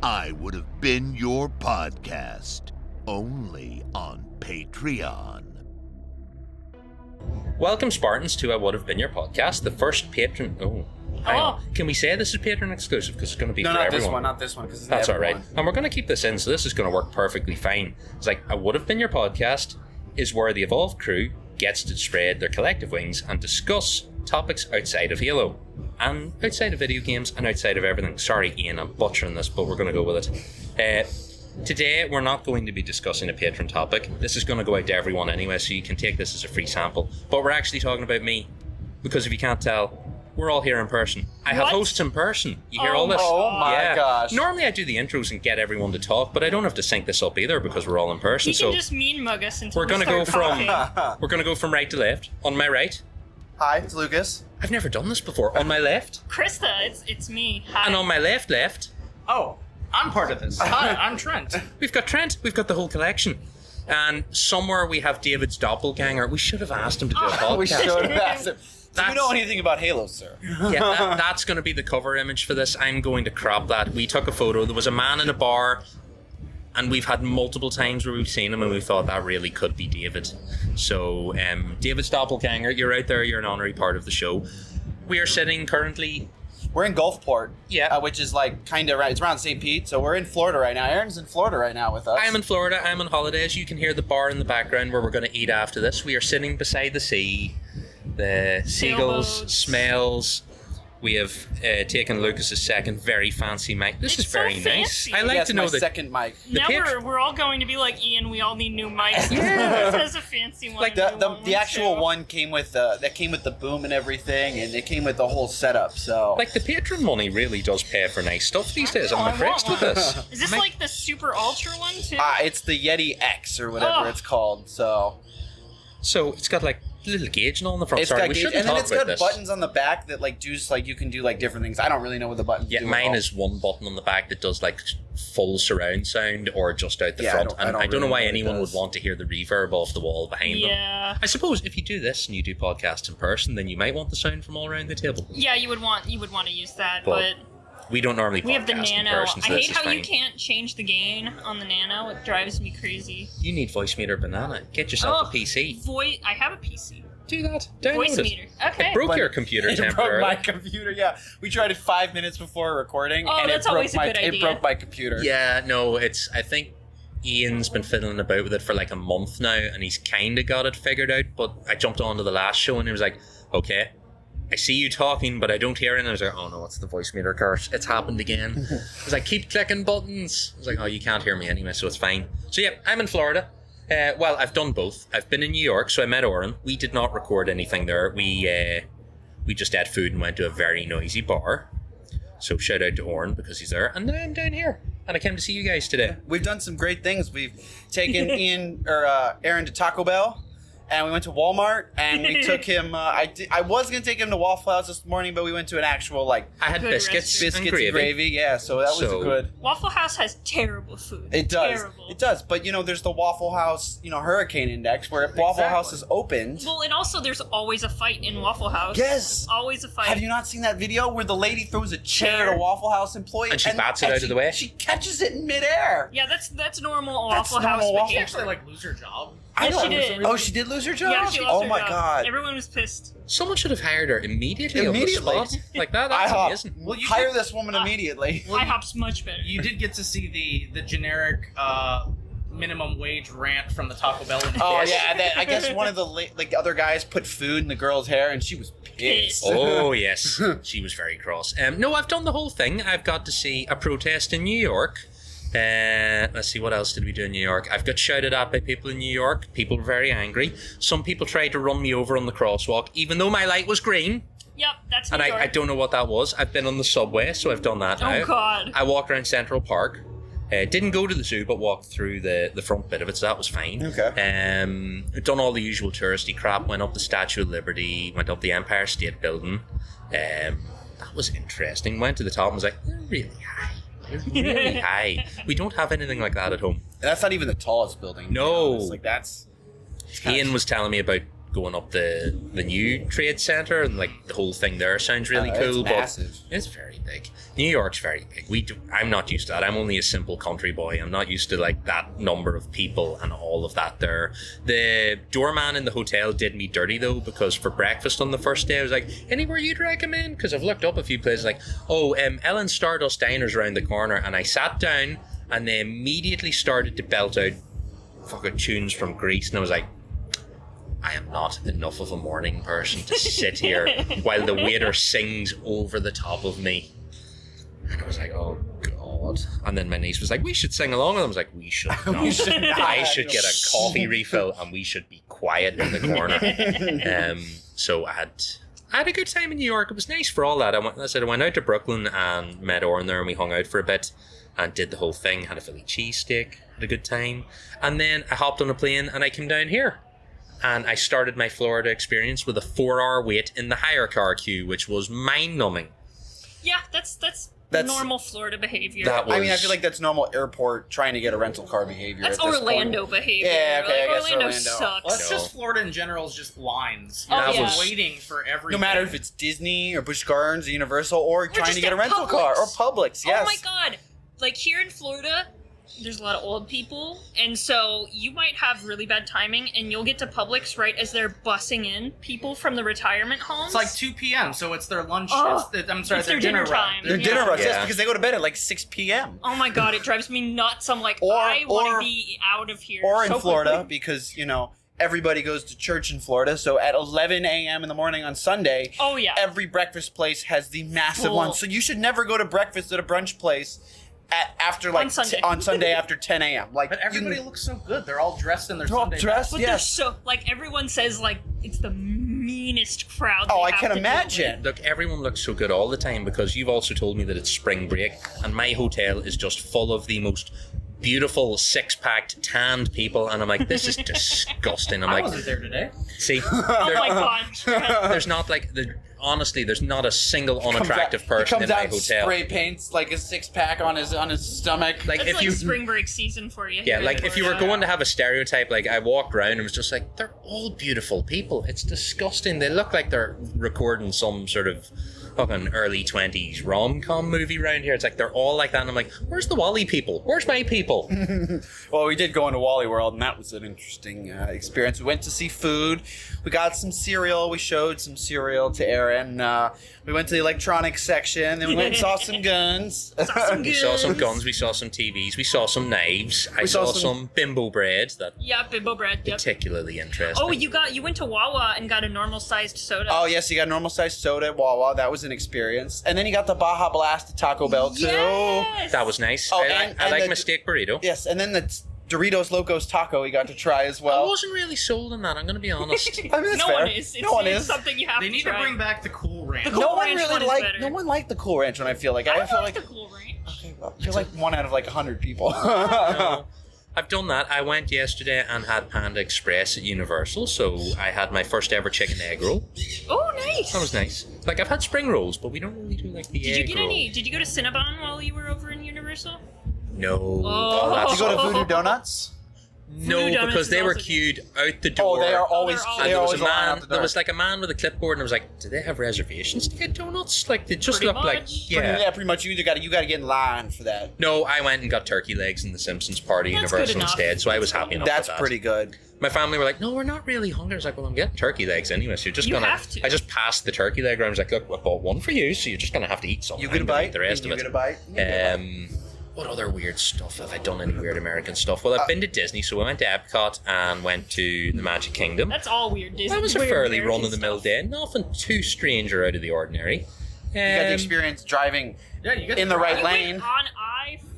I Would Have Been Your Podcast, only on Patreon. Welcome, Spartans, to I Would Have Been Your Podcast, the first patron... Hang on. Can we say this is patron exclusive? Because it's going to be for everyone. Not this one. Cause That's all right. And we're going to keep this in, so this is going to work perfectly fine. It's like, I Would Have Been Your Podcast is where the Evolved crew gets to spread their collective wings and discuss topics outside of Halo. And outside of video games and outside of everything. Sorry, Ian, I'm butchering this, but we're going to go with it. Today, we're not going to be discussing a patron topic. This is going to go out to everyone anyway, so you can take this as a free sample. But we're actually talking about me, because if you can't tell, we're all here in person. I have hosts in person. You hear all this? Oh my gosh. Normally I do the intros and get everyone to talk, but I don't have to sync this up either because we're all in person. You can just mean mug us until we're gonna go from we're gonna go from right to left. On my right. Hi, it's Lucas. I've never done this before. On my left. Krysta, it's me. Hi. And on my left. Oh, I'm part of this. Hi, I'm Trent. We've got Trent. We've got the whole collection. And somewhere we have David's doppelganger. We should have asked him to do a podcast. We should have asked him. Do you know anything about Halo, sir? Yeah, that's going to be the cover image for this. I'm going to crop that. We took a photo. There was a man in a bar, and we've had multiple times where we've seen him, and we thought that really could be David. So, David's doppelganger, you're out there. You're an honorary part of the show. We are sitting currently... We're in Gulfport, yeah, which is like kind of right. It's around St. Pete, so we're in Florida right now. Aaron's in Florida right now with us. I'm in Florida. I'm on holidays. You can hear the bar in the background where we're going to eat after this. We are sitting beside the sea. The seagulls, Sailboats. Smells. We have taken Lucas's second very fancy mic. This is It's so very nice. fancy. I like Yes, to know my that. second mic. Now patron- we're all going to be like Ian. We all need new mics. Yeah. This has a fancy one. Like The actual one came with the boom and everything, and it came with the whole setup. So Like the patron money really does pay for nice stuff these days. I'm impressed with this. Is this like the super ultra one too? it's the Yeti X or whatever it's called. So it's got like a little gauge and all on the front. it's Sorry, got we gauge, shouldn't and then talk it's about got this. buttons on the back that like do like you can do like different things. I don't really know what the buttons do. Yeah, at mine all. is one button on the back that does like full surround sound or just out the Yeah, front. I don't I don't know really why know what it anyone would does. want to hear the reverb off the wall behind them. Yeah. I suppose if you do this and you do podcasts in person, then you might want the sound from all around the table. Yeah, you would want to use that, But but we don't normally we have the podcast in Nano. person, so I this hate is how fine. you can't change the gain on the Nano. It drives me crazy. You need voice meter banana. Get yourself a PC. I have a PC. Do that. Download Voice it. meter. Okay. It broke But your computer It broke temporarily. my computer. Yeah, we tried it 5 minutes before recording, Oh, and that's it broke always a good It idea. broke my computer. Yeah, no, I think Ian's been fiddling about with it for like a month now, and he's kind of got it figured out, but I jumped onto the last show and he was like, okay, I see you talking, but I don't hear it. And I was like, oh no, it's the voice meter curse. It's happened again. I was like, keep clicking buttons. I was like, oh, you can't hear me anyway, so it's fine. So yeah, I'm in Florida. Well, I've done both. I've been in New York, so I met Oren. We did not record anything there. We just ate food and went to a very noisy bar. So shout out to Oren because he's there. And then I'm down here, and I came to see you guys today. We've done some great things. We've taken Aaron to Taco Bell, and we went to Walmart, and we took him. I was gonna take him to Waffle House this morning, but we went to an actual like I had Good biscuits restaurant. and gravy. Yeah, so that was So- good. Waffle House has terrible food. It does. Terrible. It does. But there's the Waffle House, Hurricane Index, where if Waffle House is opened. Well, and also there's always a fight in Waffle House. Yes. Always a fight. Have you not seen that video where the lady throws a chair at a Waffle House employee And she bats it out of the way? She catches it in midair. Yeah, that's normal That's Waffle House normal Waffle behavior. She actually like lose her job. I Yes, don't- she did. Oh, she did lose her job? Yeah, she lost Oh her my job. god. Everyone was pissed. Someone should have hired her immediately. Immediately. On the spot. Like that. That's IHOP. amazing. Well, you Hire did, this woman immediately. IHOP's much better. you did get to see the generic minimum wage rant from the Taco Bell. Oh yeah, and then I guess one of the other guys put food in the girl's hair, and she was pissed. Oh yes, she was very cross. No, I've done the whole thing. I've got to see a protest in New York. Let's see, what else did we do in New York? I've got shouted at by people in New York. People were very angry. Some people tried to run me over on the crosswalk, even though my light was green. Yep, that's New And York. I don't know what that was. I've been on the subway, so I've done that now. Oh God. I walked around Central Park. Didn't go to the zoo, but walked through the front bit of it, so that was fine. Okay. Done all the usual touristy crap. Went up the Statue of Liberty. Went up the Empire State Building. That was interesting. Went to the top and was like, they're really high. They're really high. We don't have anything like that at home. And that's not even the tallest building. No. Like that's. Ian was telling me about going up the new trade center, and like the whole thing there sounds really cool. It's massive. But it's very big. New York's very big. I'm not used to that. I'm only a simple country boy. I'm not used to like that number of people and all of that there. The doorman in the hotel did me dirty though, because for breakfast on the first day I was like, anywhere you'd recommend? Because I've looked up a few places like, Ellen Stardust Diner's around the corner, and I sat down and they immediately started to belt out fucking tunes from Greece, and I was like, I am not enough of a morning person to sit here while the waiter sings over the top of me. And I was like, oh God. And then my niece was like, we should sing along. And I was like, we should not. I should get a coffee refill and we should be quiet in the corner. So I had a good time in New York. It was nice for all that. I went out to Brooklyn and met Oren there, and we hung out for a bit and did the whole thing. Had a Philly cheesesteak, had a good time. And then I hopped on a plane and I came down here. And I started my Florida experience with a 4-hour wait in the hire car queue, which was mind-numbing. Yeah, that's normal Florida behavior. I mean, I feel like that's normal airport trying to get a rental car behavior. That's Orlando behavior. Yeah, okay, like, I guess Orlando Orlando. sucks. Well, it's just Florida in general is just lines. Oh, You're yeah. just waiting for everything. No matter if it's Disney or Busch Gardens or Universal or trying just to get a at rental car or Publix. Yes. Oh my God! Like here in Florida, there's a lot of old people, and so you might have really bad timing, and you'll get to Publix right as they're bussing in people from the retirement homes. It's like 2 p.m., so it's their lunch. Oh, I'm sorry, it's their their dinner run. time. Their Yeah. dinner rush, yes, Yeah. because they go to bed at like 6 p.m. Oh my God, it drives me nuts. I'm like, Or- I want or- to be out of here. Or in so Florida, quickly. because, everybody goes to church in Florida. So at 11 a.m. in the morning on Sunday, Oh yeah. every breakfast place has the massive Full. one. So you should never go to breakfast at a brunch place after like On Sunday. after 10 a.m. Like, But everybody looks so good. They're all dressed in their they're all Sunday dressed. But Yes. they're so like everyone says like it's the meanest crowd. Oh, they I have can to deal imagine. Look, everyone looks so good all the time, because you've also told me that it's spring break, and my hotel is just full of the most beautiful, six-packed, tanned people, and I'm like, this is disgusting. I'm I like, wasn't there today. see, with. Oh my God. there's not like honestly, there's not a single unattractive person he in comes my out and hotel. spray paints like a 6-pack on his stomach. Like That's if like you, spring break season for you. yeah, here like in if you were Florida. going to have a stereotype, like I walked around and was just like, they're all beautiful people. It's disgusting. They look like they're recording some sort of fucking early 20s rom-com movie around here. It's like they're all like that, and I'm like, where's the Wally people? Where's my people? Well, we did go into Wally World, and that was an interesting experience. We went to see food. We got some cereal. We showed some cereal to Aaron. We went to the electronics section. Then we went and saw some guns. We saw some guns, we saw some TVs, we saw some knives, I saw saw some- some bimbo bread that Yeah, bimbo bread. Yep. particularly interesting. Oh, you went to Wawa and got a normal sized soda. Oh, yes, you got a normal-sized soda at Wawa. That was an experience. And then you got the Baja Blast at Taco Bell, too. Yes! That was nice. Oh, I and like the- my steak burrito. Yes, and then the Doritos Locos Taco we got to try as I well. wasn't really sold on that, I'm going to be honest. I mean, that's No fair. one is. It's, No one it's is. something you have They to need try. to bring back the Cool Ranch. The No Cool one Ranch really one is liked. better. No one liked the Cool Ranch. When I feel like I feel like the Cool Ranch. okay, well, I feel like 1 out of like 100 people. No, I've done that. I went yesterday and had Panda Express at Universal, so I had my first ever chicken egg roll. Oh, nice. That was nice. Like, I've had spring rolls, but we don't really do like the Did you egg get roll. any? Did you go to Cinnabon while you were over in Universal? No. Oh. Did you go to Voodoo Donuts? No, Voodoo Donuts because is they were also queued out the door. Oh, they are always. they're And They there was always a line man. out the There door. was like a man with a clipboard, and I was like, "Do they have reservations to get donuts?" Like they just Pretty looked like, much. yeah. Pretty much. You got to get in line for that. No, I went and got turkey legs in the Simpsons party That's Universal good enough. instead, so I was happy enough. That's with that. pretty good. My family were like, "No, we're not really hungry." I was like, "Well, I'm getting turkey legs anyway, so you're just You gonna." have to. I just passed the turkey leg around. I was like, "Look, I bought one for you, so you're just gonna have to eat some. You I'm get a gonna eat bite. The rest You of get it." a bite. You get a bite. What other weird stuff have I done? Any weird American stuff? Well, I've been to Disney, so I went to Epcot and went to the Magic Kingdom. That's all weird Disney. That was a weird fairly American run-of-the-mill stuff. day. Nothing too strange or out of the ordinary. You got the Um, experience driving Yeah, you get in the right You went lane on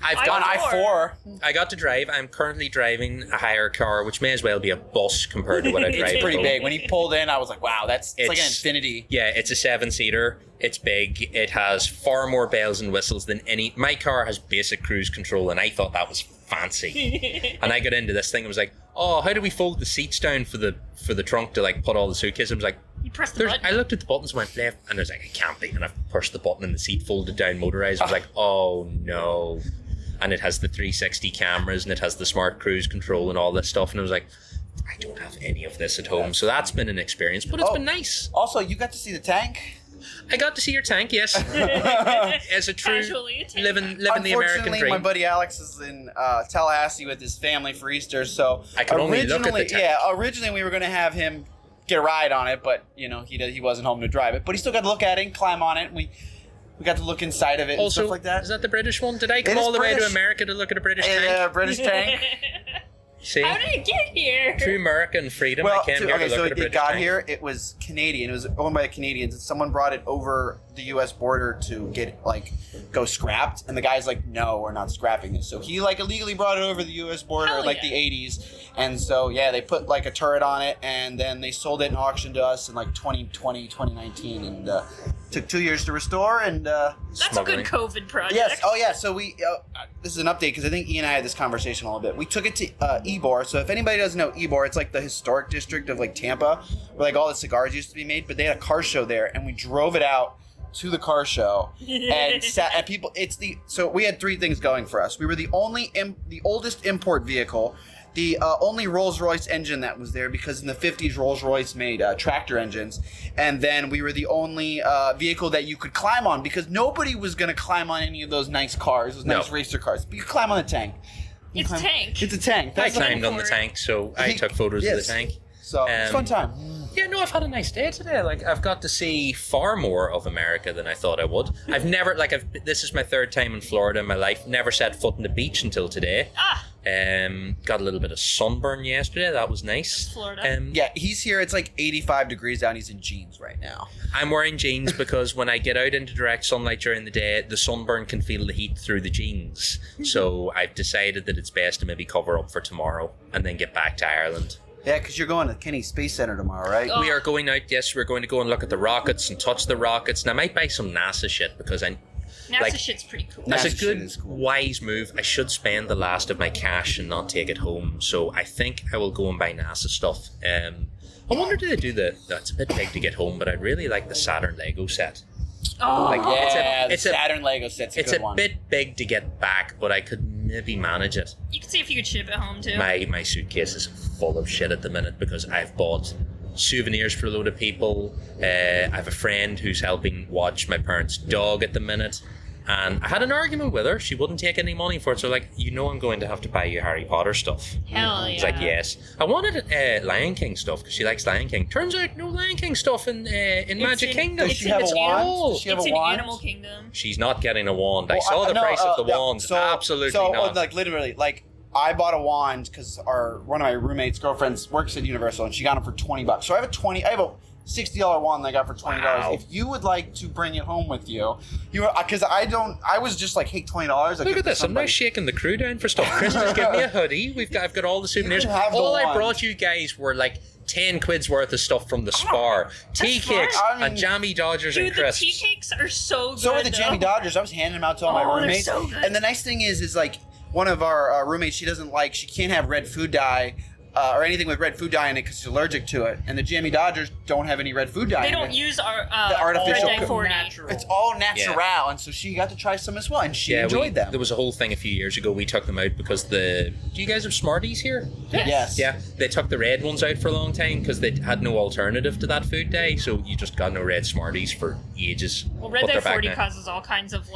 I've I-4. gone on I-4. I got to drive. I'm currently driving a hire car, which may as well be a bus compared to what I It's drive. It's pretty home. big. When he pulled in, I was like, "Wow, it's like an It's- Infinity." Yeah, it's a 7-seater. It's big. It has far more bells and whistles than any. My car has basic cruise control, and I thought that was fancy. And I got into this thing. I was like, "Oh, how do we fold the seats down for the trunk to like put all the suitcases?" I was like, You press the button. I looked at the buttons, went left, and there's like, "It can't be." And I pushed the button, and the seat folded down, motorized. I was like, "Oh no!" And it has the 360 cameras, and it has the smart cruise control and all this stuff. And I was like, I don't have any of this at home, so that's been an experience, but it's been nice. Also, you got to see the tank. I got to see your tank, yes. As a true living the American Unfortunately, dream. my buddy Alex is in Tallahassee with his family for Easter, so I can only look at the tank. Yeah, originally we were going to have him get a ride on it, but he wasn't home to drive it. But he still got to look at it and climb on it. And we got to look inside of it and stuff like that. Is that the British one? Did I come all the way to America to look at a British tank? Yeah, British tank. See? How did it get here? Through American freedom, I came here to look at a British it got tank. here. It was Canadian. It was owned by the Canadians, and someone brought it over the U.S. border to get go scrapped. And the guy's like, "No, we're not scrapping this." So he illegally brought it over the U.S. border in the 80s, and so they put a turret on it, and then they sold it in auction to us in 2020, 2019, and took 2 years to restore. And that's a good COVID project. yes, oh yeah. So we this is an update because I think Ian and I had this conversation a little bit. We took it to Ybor. So if anybody doesn't know Ybor, it's the historic district of Tampa, where all the cigars used to be made. But they had a car show there, and we drove it out to the car show and sat and people. So we had three things going for us. We were the oldest import vehicle. The only Rolls-Royce engine that was there, because in the 50s Rolls-Royce made tractor engines, and then we were the only vehicle that you could climb on, because nobody was going to climb on any of those nice cars, those nice racer cars. But you could climb on the tank. It's a tank. It's a tank. I climbed on the tank, so I took photos of the tank. So it's a fun time. Yeah, no, I've had a nice day today. I've got to see far more of America than I thought I would. I've never, this is my third time in Florida in my life. Never set foot on the beach until today. Got a little bit of sunburn yesterday. That was nice. Florida. Yeah, he's here. It's 85 degrees out. He's in jeans right now. I'm wearing jeans because when I get out into direct sunlight during the day, the sunburn can feel the heat through the jeans. So I've decided that it's best to maybe cover up for tomorrow and then get back to Ireland. Yeah, because you're going to Kenny Space Center tomorrow, right? We are going out, yes, we're going to go and look at the rockets and touch the rockets. And I might buy some NASA shit because NASA shit's pretty cool. That's NASA a good, shit is cool. wise move. I should spend the last of my cash and not take it home. So I think I will go and buy NASA stuff. I wonder, do they do that's a bit big to get home, but I really like the Saturn Lego set. Oh, the Saturn Lego set's a good one. It's a bit big to get back, but I could maybe manage it. you can see if you could ship it home too. My suitcase is full of shit at the minute because I've bought souvenirs for a load of people. I have a friend who's helping watch my parents' dog at the minute. And I had an argument with her. She wouldn't take any money for it. So I'm going to have to buy you Harry Potter stuff. Hell yeah. It's yes. I wanted Lion King stuff because she likes Lion King. Turns out no Lion King stuff in Magic Kingdom. Does she have a wand? Does she have It's a in wand? Animal Kingdom. She's not getting a wand. I saw the price of the wand. Absolutely not. Literally, I bought a wand because one of my roommates' girlfriends works at Universal, and she got it for $20. So I have a $60 wand that I got for $20. Wow. If you would like to bring it home with you, because I was just hey, $20. Look at this. I'm now shaking the crew down for stuff. Krysta's given me a hoodie. I've got all the souvenirs. All I brought you guys were 10 quid's worth of stuff from the Spar. Tea cakes and Jammy Dodgers and crisps. The tea cakes are so good. So are the Jammy Dodgers. I was handing them out to all my roommates. They're so good. And the nice thing is one of our roommates, she can't have red food dye. Or anything with red food dye in it because she's allergic to it. And the Jammy Dodgers don't have any red food dye in it. They don't use our the artificial red dye 40. It's all natural, and so she got to try some as well, and she enjoyed them. There was a whole thing a few years ago. We took them out because do you guys have Smarties here? Yes. Yeah, they took the red ones out for a long time because they had no alternative to that food dye, so you just got no red Smarties for ages. Well, red But dye they're back 40 now. causes all kinds of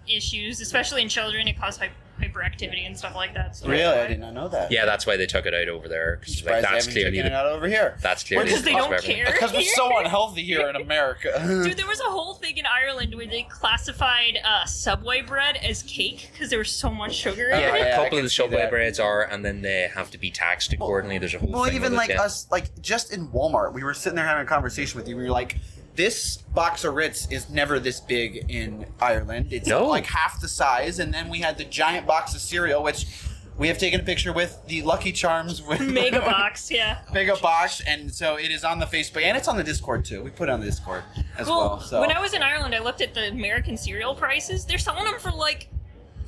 issues, especially in children. It causes hyperactivity and stuff like that. So Really, I did not know that. Yeah, that's why they took it out over there. Cause Surprised they haven't taken it out over here. That's clearly Because they the cause don't of everything. care. Because we're so unhealthy here in America. Dude, there was a whole thing in Ireland where they classified Subway bread as cake because there was so much sugar in Yeah, it. a I couple can of the see Subway that. breads are, and then they have to be taxed accordingly. There's a whole Well, thing even with it, yeah. us, just in Walmart, we were sitting there having a conversation with you. We were like, this box of Ritz is never this big in Ireland. It's half the size. And then we had the giant box of cereal, which we have taken a picture with the Lucky Charms with Mega box, yeah. Mega box, and so it is on the Facebook, and it's on the Discord too. We put it on the Discord as well. So when I was in Ireland, I looked at the American cereal prices. They're selling them for £10.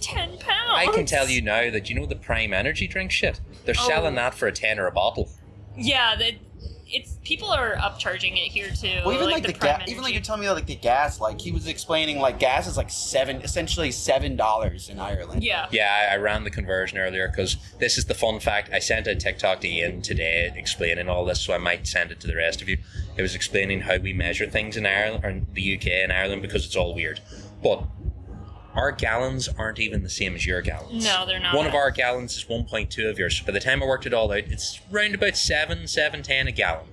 I can tell you now that the Prime Energy drink shit. They're selling that for a tenner a bottle. Yeah, it's people are upcharging it here too. Well, even like the the prime gas, even like energy. you're telling me like the gas, like he was explaining like gas is like essentially $7 in Ireland. Yeah. Yeah, I ran the conversion earlier because this is the fun fact. I sent a TikTok to Ian today explaining all this, so I might send it to the rest of you. It was explaining how we measure things in Ireland, or in the UK and Ireland, because it's all weird. But our gallons aren't even the same as your gallons. No, they're not. One of our gallons is 1.2 of yours. So by the time I worked it all out, it's round about 7.10 a gallon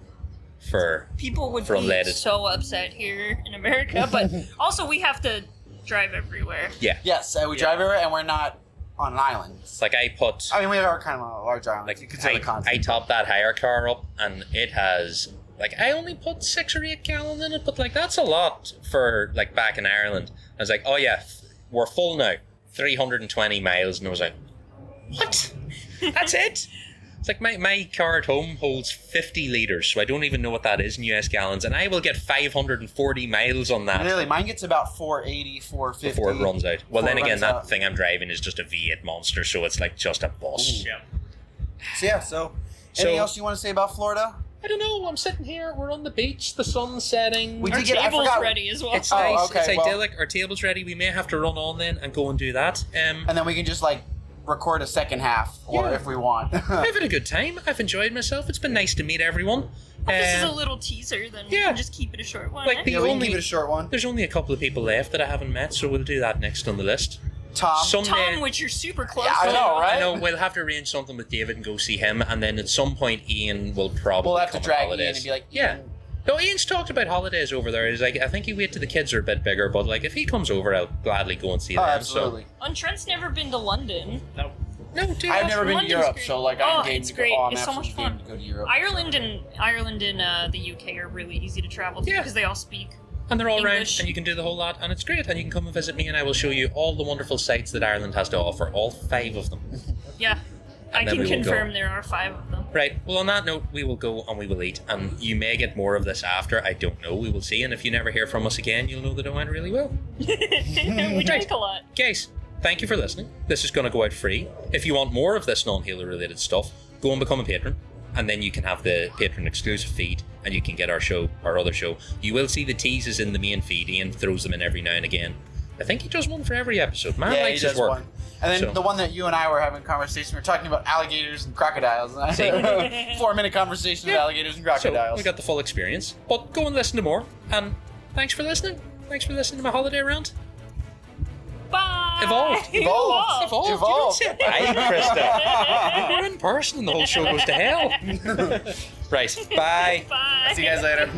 for People would for be unleaded. so upset here in America, but also we have to drive everywhere. Yeah. Yes, we drive everywhere, and we're not on an island. Like I put, I mean, we are kind of on a large island. like you consider the I continent. topped that hire car up, and it has like I only put 6 or 8 gallons in it, but like that's a lot for like back in Ireland. I was like, oh yeah, we're full now, 320 miles, and I was like, what? That's it? It's like my car at home holds 50 litres, so I don't even know what that is in US gallons, and I will get 540 miles on that Really, mine gets about 480, 450 before it runs out. Well, before then it again, runs that out. thing I'm driving is just a V8 monster, so it's like just a bus. Yeah. So yeah, so anything else you want to say about Florida? I don't know, I'm sitting here, we're on the beach, the sun's setting. We Our did get. I table's forgot. ready as well. It's Oh, nice, okay, it's well- idyllic, our table's ready, we may have to run on then and go and do that. And then we can just like record a second half, or Yeah. if we want. I've had a good time, I've enjoyed myself, it's been nice to meet everyone. If this is a Um, little teaser, then we yeah. can just keep it a short one. Like eh? the Yeah, we can only, keep it a short one. there's only a couple of people left that I haven't met, so we'll do that next on the list. Tom. Someday, Tom, which you're super close Yeah, I to. know, right? I know we'll have to arrange something with David and go see him, and then at some point Ian will probably We'll have to come on drag Ian holidays. and be like, yeah. Ian. No, Ian's talked about holidays over there. He's like, I think he wait till the kids are a bit bigger, but like if he comes over, I'll gladly go and see Oh, them. absolutely. And Trent's never been to London. No. So, no, dude, I've never been to London's Europe, great. so like Oh, I'm game it's to go. great. Oh, I'm It's so much absolutely game fun. to go to Europe. Ireland and the UK are really easy to travel to Yeah. because they all speak. and they're all around, English. and you can do the whole lot, and it's great. And you can come and visit me, and I will show you all the wonderful sites that Ireland has to offer, all 5 of them. Yeah, I And then can we will confirm go. there are 5 of them. Right. Well, on that note, we will go and we will eat, and you may get more of this after. I don't know. We will see. And if you never hear from us again, you'll know that it went really well. We drank a lot. Guys, thank you for listening. This is going to go out free. If you want more of this non-Halo related stuff, go and become a patron, and then you can have the patron exclusive feed, and you can get our show, our other show. You will see the teases in the main feed. Ian throws them in every now and again. I think he does one for every episode. Man Yeah, he likes his does work. one. And then So- the one that you and I were having a conversation, we were talking about alligators and crocodiles. See? 4-minute conversation Yeah. of alligators and So crocodiles. we got the full experience. But go and listen to more. And thanks for listening. Thanks for listening to my holiday round. Bye. Evolved. Evolved. Evolved. Evolved. You don't say bye, Krysta. We're in person and the whole show goes to hell. Right. Bye. Bye. See you guys later.